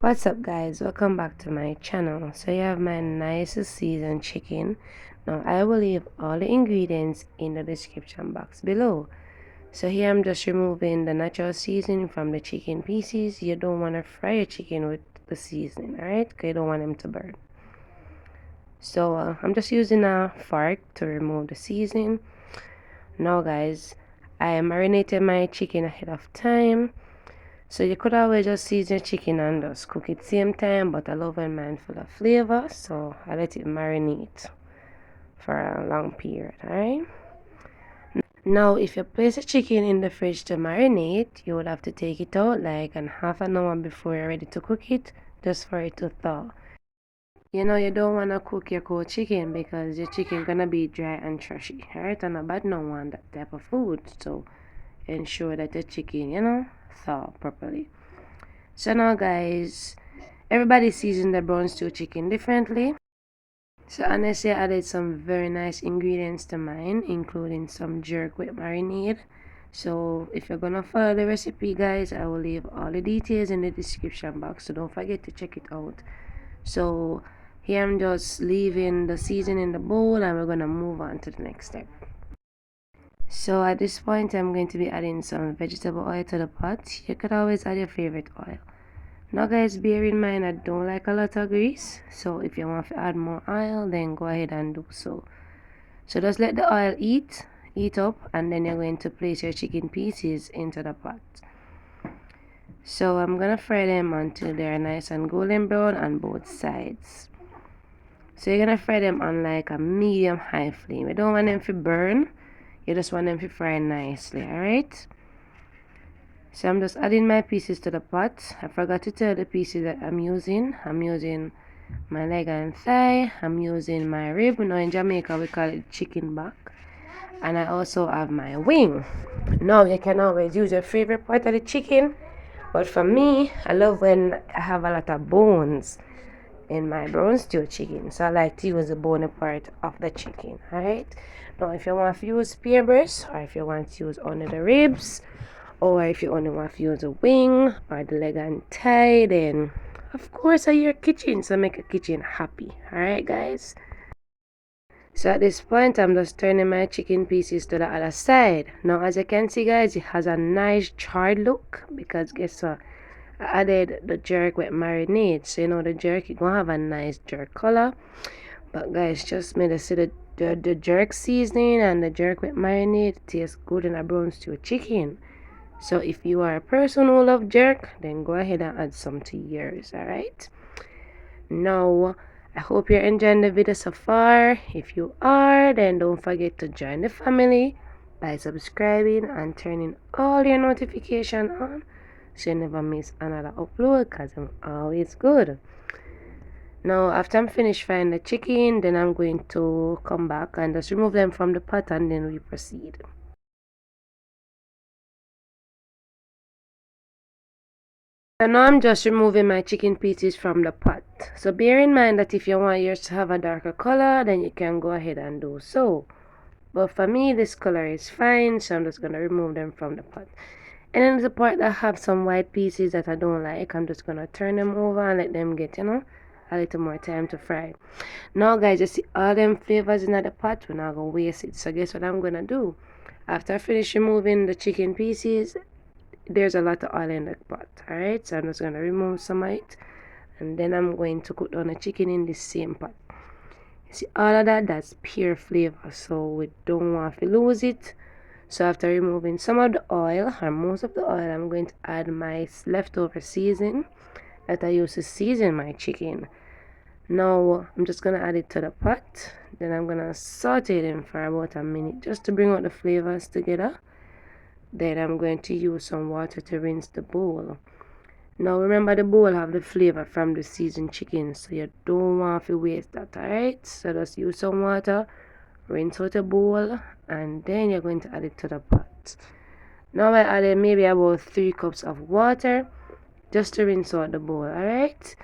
What's up guys, welcome back to my channel. So you have my nicest seasoned chicken. Now I will leave all the ingredients in the description box below. So here I'm just removing the natural seasoning from the chicken pieces. You don't want to fry your chicken with the seasoning, alright, because you don't want them to burn. So I'm just using a fork to remove the seasoning. Now guys, I marinated my chicken ahead of time. So you could always just season your chicken and just cook it same time, but I love when mine full of flavor, so I let it marinate for a long period, alright? Now if you place the chicken in the fridge to marinate, you would have to take it out like an half an hour before you're ready to cook it, just for it to thaw. You know, you don't want to cook your cold chicken because your chicken gonna be dry and trashy, alright? And a bad no want that type of food, so ensure that your chicken, thaw properly. So now guys, everybody season the brown stew chicken differently. So honestly, I added some very nice ingredients to mine, including some jerk with marinade. So if you're gonna follow the recipe guys, I will leave all the details in the description box, so don't forget to check it out. So here I'm just leaving the seasoning in the bowl and we're gonna move on to the next step. So at this point I'm going to be adding some vegetable oil to the pot. You could always add your favorite oil. Now guys, bear in mind I don't like a lot of grease, so if you want to add more oil, then go ahead and do so. So just let the oil heat up, and then you're going to place your chicken pieces into the pot. So I'm gonna fry them until they're nice and golden brown on both sides. So you're gonna fry them on like a medium high flame. You don't want them to burn, you just want them to fry nicely, alright? So I'm just adding my pieces to the pot. I forgot to tell the pieces that I'm using. I'm using my leg and thigh. I'm using my rib. Now in Jamaica we call it chicken back. And I also have my wing. Now you can always use your favorite part of the chicken. But for me, I love when I have a lot of bones in my brown stew chicken. So I like to use the bony part of the chicken. Alright? Now if you want to use spare breast, or if you want to use only the ribs, or if you only want to use a wing or the leg and thigh, then of course your kitchen, so make a kitchen happy. Alright guys, so at this point I'm just turning my chicken pieces to the other side. Now as you can see guys, it has a nice charred look because guess what, I added the jerk with marinade, so the jerk is gonna have a nice jerk color. But guys, just made us see the jerk seasoning and the jerk with marinade tastes good in a brown stew chicken. So if you are a person who loves jerk, then go ahead and add some to yours, alright? Now, I hope you're enjoying the video so far. If you are, then don't forget to join the family by subscribing and turning all your notifications on so you never miss another upload, because I'm always good. Now, after I'm finished frying the chicken, then I'm going to come back and just remove them from the pot and then we proceed. So now I'm just removing my chicken pieces from the pot. So bear in mind that if you want yours to have a darker color, then you can go ahead and do so. But for me, this color is fine, so I'm just going to remove them from the pot. And then the part that have some white pieces that I don't like, I'm just going to turn them over and let them get, a little more time to fry. Now guys, you see all them flavors in the pot, we're not going to waste it. So guess what I'm going to do? After I finish removing the chicken pieces, there's a lot of oil in the pot, alright? So I'm just going to remove some of it, and then I'm going to cook down the chicken in the same pot. You see all of that's pure flavor, so we don't want to lose it. So after removing some of the oil, or most of the oil, I'm going to add my leftover seasoning that I used to season my chicken. Now I'm just going to add it to the pot, then I'm going to saute them for about a minute just to bring out the flavors together. Then I'm going to use some water to rinse the bowl. Now remember, the bowl have the flavor from the seasoned chicken, so you don't want to waste that, alright? So just use some water, rinse out the bowl, and then you're going to add it to the pot. Now I added maybe about 3 cups of water just to rinse out the bowl, alright?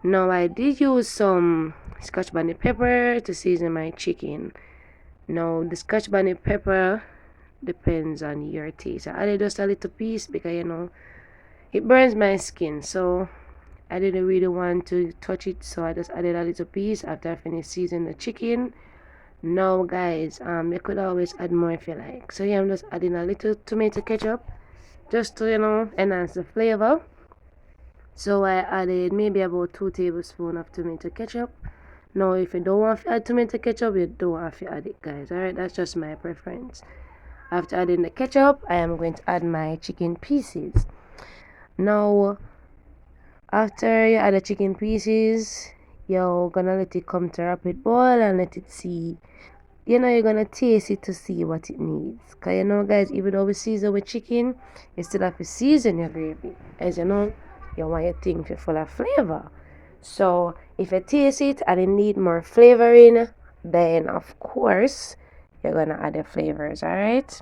Now I did use some scotch bonnet pepper to season my chicken. Now the scotch bonnet pepper depends on your taste. I added just a little piece because it burns my skin, so I didn't really want to touch it, so I just added a little piece after I finished seasoning the chicken. Now guys, you could always add more if you like. So yeah, I'm just adding a little tomato ketchup just to, you know, enhance the flavor. So I added maybe about 2 tablespoons of tomato ketchup. Now if you don't want to add tomato ketchup, you don't have to add it, guys. Alright, that's just my preference. After adding the ketchup, I am going to add my chicken pieces. Now after you add the chicken pieces, you're gonna let it come to a rapid boil and let it see. You know, you're gonna taste it to see what it needs. Cause you know guys, even though we season with chicken, you still have to season your gravy. As you know, you want your thing to full of flavor. So if you taste it and it need more flavoring, then of course you're gonna add the flavors, alright?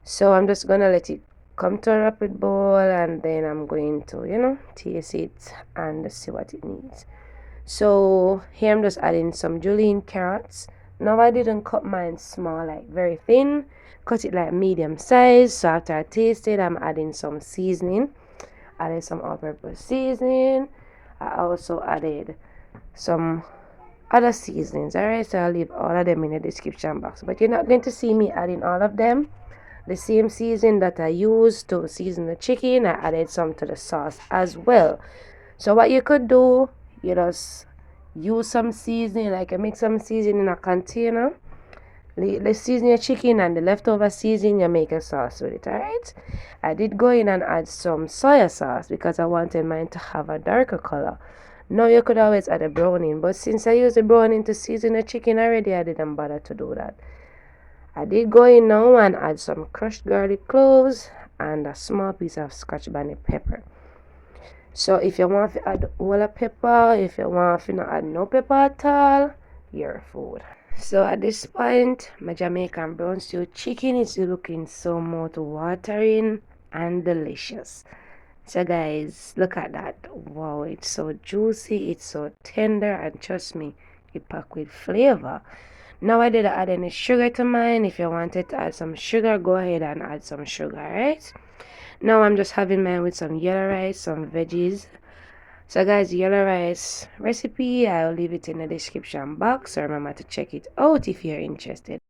So I'm just gonna let it come to a rapid boil and then I'm going to, you know, taste it and see what it needs. So here I'm just adding some julienne carrots. Now I didn't cut mine small, like very thin, cut it like medium size. So after I taste it, I'm adding some seasoning. Added some all-purpose seasoning. I also added some other seasonings, alright? So I'll leave all of them in the description box, but you're not going to see me adding all of them. The same season that I used to season the chicken, I added some to the sauce as well. So what you could do, you just use some seasoning, like you make some seasoning in a container. Let's season your chicken and the leftover seasoning, you make a sauce with it, alright? I did go in and add some soya sauce because I wanted mine to have a darker color. Now you could always add a browning, but since I used the browning to season the chicken already, I didn't bother to do that. I did go in now and add some crushed garlic cloves and a small piece of scotch bonnet pepper. So if you want to add all the pepper, if you want to not add no pepper at all, your food. So at this point, my Jamaican brown stew chicken is looking so mouth-watering and delicious. So guys, look at that. Wow, it's so juicy, it's so tender, and trust me, it packed with flavor. Now I didn't add any sugar to mine. If you wanted to add some sugar, go ahead and add some sugar, right? Now I'm just having mine with some yellow rice, some veggies. So guys, yellow rice recipe, I'll leave it in the description box. So remember to check it out if you're interested.